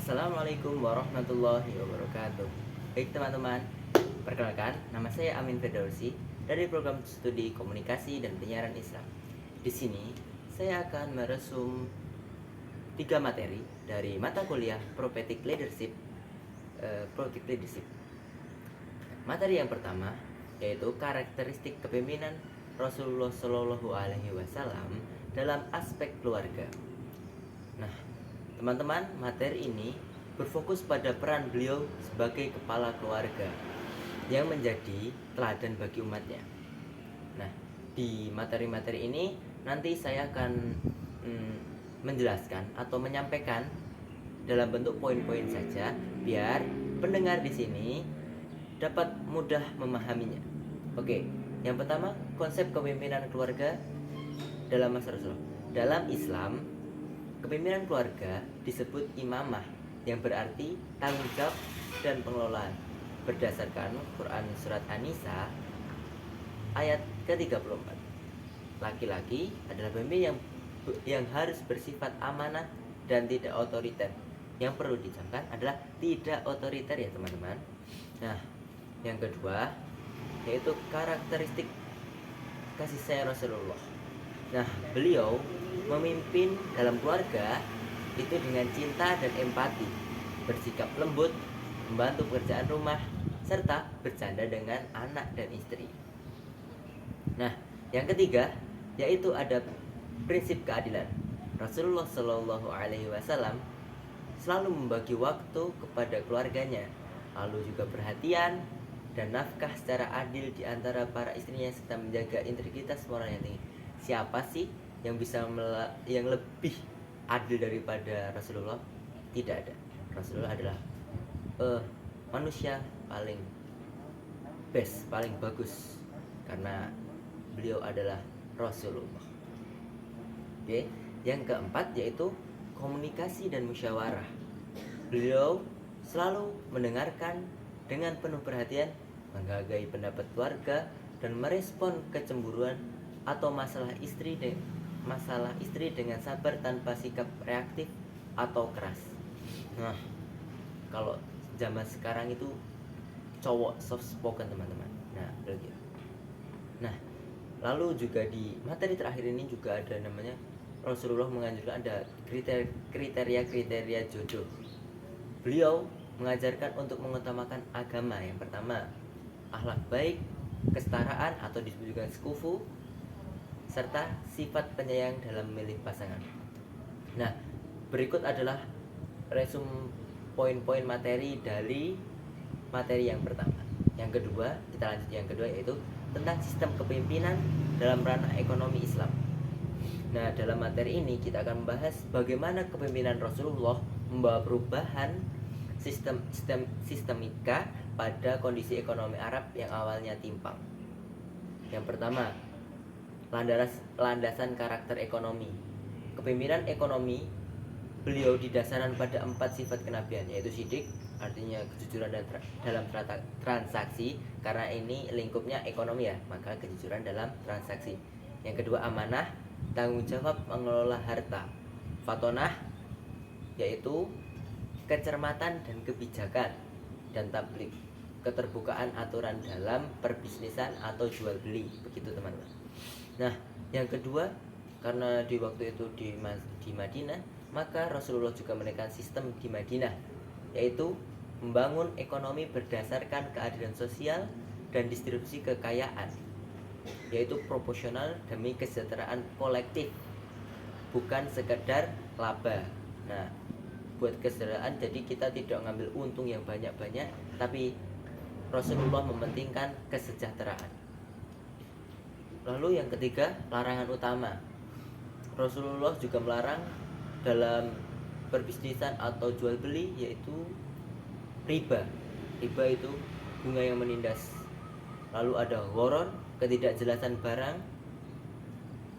Assalamualaikum warahmatullahi wabarakatuh. Baik teman-teman, perkenalkan nama saya Amin Firdausi dari program studi komunikasi dan penyiaran Islam. Di sini saya akan meresum 3 materi dari mata kuliah Prophetic Leadership. Materi yang pertama yaitu karakteristik kepemimpinan Rasulullah Shallallahu Alaihi Wasallam dalam aspek keluarga. Nah, teman-teman, materi ini berfokus pada peran beliau sebagai kepala keluarga yang menjadi teladan bagi umatnya. Nah, di materi-materi ini nanti saya akan menjelaskan atau menyampaikan dalam bentuk poin-poin saja biar pendengar di sini dapat mudah memahaminya. Oke, yang pertama, konsep kepemimpinan keluarga dalam masa Rasulullah. Dalam Islam, kepemimpinan keluarga disebut imamah, yang berarti tanggung jawab dan pengelolaan. Berdasarkan Quran Surat An-Nisa ayat ke-34, laki-laki adalah pemimpin yang harus bersifat amanah dan tidak otoriter. Yang perlu dicamkan adalah tidak otoriter ya teman-teman. Nah, yang kedua yaitu karakteristik kasih sayang Rasulullah. Nah, beliau memimpin dalam keluarga itu dengan cinta dan empati, bersikap lembut, membantu pekerjaan rumah, serta bercanda dengan anak dan istri. Nah, yang ketiga yaitu ada prinsip keadilan. Rasulullah Shallallahu Alaihi Wasallam selalu membagi waktu kepada keluarganya, lalu juga perhatian dan nafkah secara adil di antara para istrinya serta menjaga integritas moral yang tinggi. Siapa sih yang bisa yang lebih adil daripada Rasulullah? Tidak ada. Rasulullah adalah manusia paling best, paling bagus karena beliau adalah Rasulullah. Oke, yang keempat yaitu komunikasi dan musyawarah. Beliau selalu mendengarkan dengan penuh perhatian, menghargai pendapat keluarga dan merespon kecemburuan atau masalah istri dengan sabar tanpa sikap reaktif atau keras. Nah, kalau zaman sekarang itu cowok soft spoken teman-teman. Nah, begitu. Nah, lalu juga di materi terakhir ini juga ada namanya Rasulullah menganjurkan ada kriteria jodoh. Beliau mengajarkan untuk mengutamakan agama. Yang pertama, akhlak baik, kesetaraan atau disebut juga sekufu, serta sifat penyayang dalam memilih pasangan. Nah, berikut adalah resum poin-poin materi dari materi yang pertama. Yang kedua, kita lanjut yang kedua yaitu tentang sistem kepemimpinan dalam ranah ekonomi Islam. Nah, dalam materi ini kita akan membahas bagaimana kepemimpinan Rasulullah membawa perubahan sistemika pada kondisi ekonomi Arab yang awalnya timpang. Yang pertama, landasan karakter ekonomi. Kepemimpinan ekonomi beliau didasarkan pada 4 sifat kenabian, yaitu sidik, artinya kejujuran dalam transaksi, karena ini lingkupnya ekonomi ya, maka kejujuran dalam transaksi. Yang kedua, amanah, tanggung jawab mengelola harta. Fatonah, yaitu kecermatan dan kebijakan. Dan tablik, keterbukaan aturan dalam perbisnisan atau jual beli, begitu teman-teman. Nah, yang kedua, karena di waktu itu di Madinah, maka Rasulullah juga menekan sistem di Madinah, yaitu membangun ekonomi berdasarkan keadilan sosial dan distribusi kekayaan, yaitu proporsional demi kesejahteraan kolektif, bukan sekedar laba. Nah, buat kesejahteraan, jadi kita tidak mengambil untung yang banyak-banyak, tapi Rasulullah mementingkan kesejahteraan. Lalu yang ketiga, larangan utama. Rasulullah juga melarang dalam perbisnisan atau jual beli, yaitu riba. Riba itu bunga yang menindas. Lalu ada gharar, ketidakjelasan barang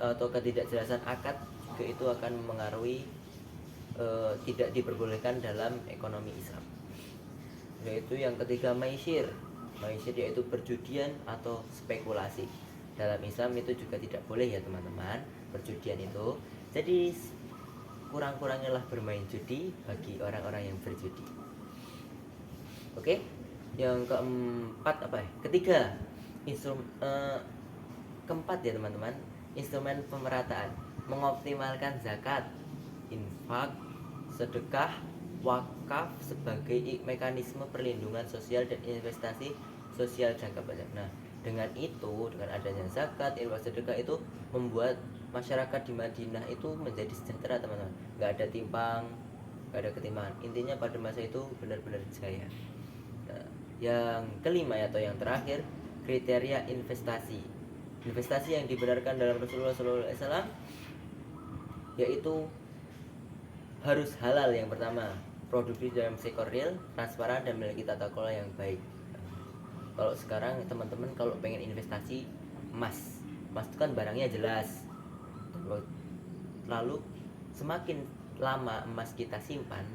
atau ketidakjelasan akad, juga itu akan mengaruhi tidak diperbolehkan dalam ekonomi Islam. Yaitu yang ketiga, maisir yaitu perjudian atau spekulasi. Dalam Islam itu juga tidak boleh ya teman-teman, perjudian itu. Jadi sekurang-kurangnya lah bermain judi bagi orang-orang yang berjudi. Oke, yang keempat apa ya? Ketiga, keempat ya teman-teman, instrumen pemerataan, mengoptimalkan zakat, infak, sedekah, wakaf sebagai mekanisme perlindungan sosial dan investasi sosial jangka panjang. Nah, dengan adanya zakat, infak, sedekah itu membuat masyarakat di Madinah itu menjadi sejahtera teman-teman. Nggak ada ketimpangan. Intinya pada masa itu benar-benar jaya. Nah, yang kelima atau yang terakhir, kriteria investasi. Investasi yang dibenarkan dalam Rasulullah SAW yaitu harus halal. Yang pertama, produktif dalam sektor real, transparan, dan memiliki tata kelola yang baik. Kalau sekarang teman-teman kalau pengen investasi emas itu kan barangnya jelas. Lalu semakin lama emas kita simpan,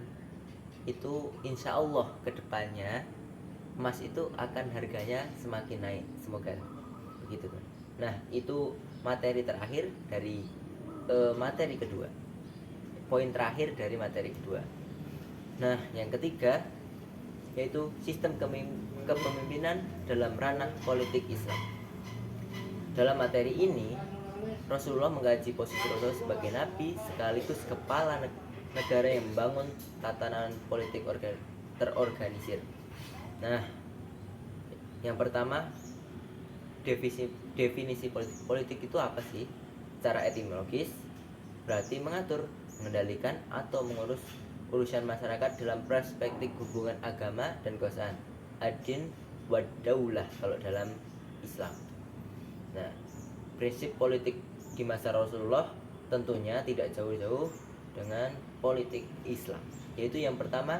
itu insya Allah kedepannya emas itu akan harganya semakin naik. Semoga begitu kan. Nah, itu materi terakhir dari materi kedua. Poin terakhir dari materi kedua. Nah, yang ketiga yaitu sistem kepemimpinan dalam ranah politik Islam. Dalam materi ini, Rasulullah mengkaji posisi Rasulullah sebagai nabi sekaligus kepala negara yang membangun tatanan politik terorganisir. Nah, yang pertama, definisi politik itu apa sih? Secara etimologis berarti mengatur, mengendalikan, atau mengurus urusan masyarakat dalam perspektif hubungan agama dan kekuasaan, ad-din wa daulah kalau dalam Islam. Nah, prinsip politik di masa Rasulullah tentunya tidak jauh-jauh dengan politik Islam, yaitu yang pertama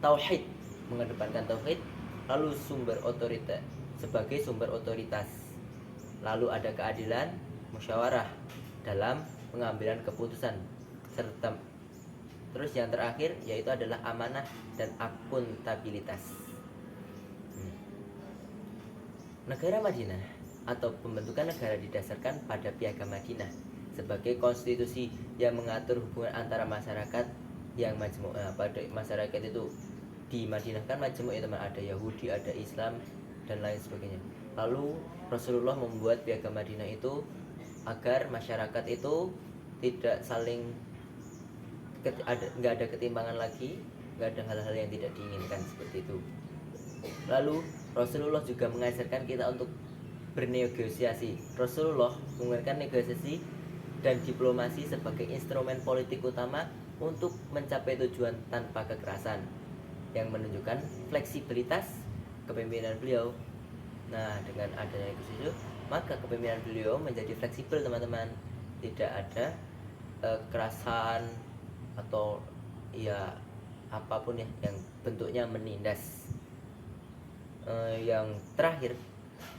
tauhid, mengedepankan tauhid, lalu sebagai sumber otoritas, lalu ada keadilan, musyawarah dalam pengambilan keputusan, serta terus yang terakhir yaitu adalah amanah dan akuntabilitas. Negara Madinah atau pembentukan negara didasarkan pada Piagam Madinah sebagai konstitusi yang mengatur hubungan antara masyarakat yang majmuk. Pada masyarakat itu di Madinah kan majmuk ya teman, ada Yahudi, ada Islam dan lain sebagainya. Lalu Rasulullah membuat Piagam Madinah itu agar masyarakat itu tidak saling nggak ada ketimpangan lagi, nggak ada hal-hal yang tidak diinginkan seperti itu. Lalu Rasulullah juga mengajarkan kita untuk bernegosiasi. Rasulullah menggunakan negosiasi dan diplomasi sebagai instrumen politik utama untuk mencapai tujuan tanpa kekerasan, yang menunjukkan fleksibilitas kepemimpinan beliau. Nah, dengan adanya negosiasi, maka kepemimpinan beliau menjadi fleksibel teman-teman. Tidak ada kekerasan atau ya apapun ya yang bentuknya menindas. Yang terakhir,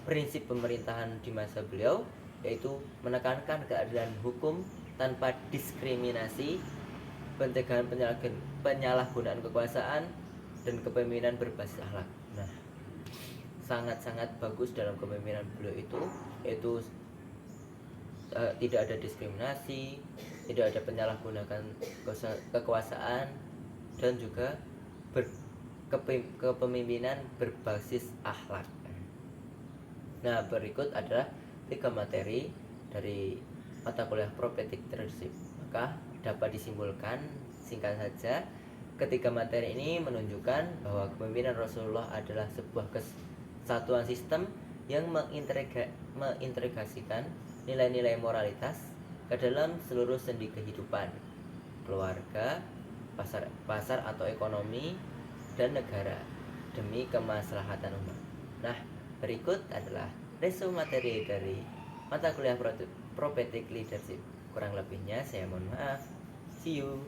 prinsip pemerintahan di masa beliau yaitu menekankan keadilan hukum tanpa diskriminasi, pencegahan penyalahgunaan kekuasaan, dan kepemimpinan berbasis akhlak. Nah, sangat-sangat bagus dalam kepemimpinan beliau itu, yaitu tidak ada diskriminasi, tidak ada penyalahgunaan kekuasaan, dan juga kepemimpinan berbasis akhlak. Nah, berikut adalah 3 materi dari mata kuliah Prophetic Leadership. Maka dapat disimpulkan singkat saja, ketiga materi ini menunjukkan bahwa kepemimpinan Rasulullah adalah sebuah kesatuan sistem yang mengintegrasikan nilai-nilai moralitas ke dalam seluruh sendi kehidupan, keluarga, pasar atau ekonomi, dan negara demi kemaslahatan umat. Nah, berikut adalah resume materi dari mata kuliah Prophetic Leadership. Kurang lebihnya saya mohon maaf. See you.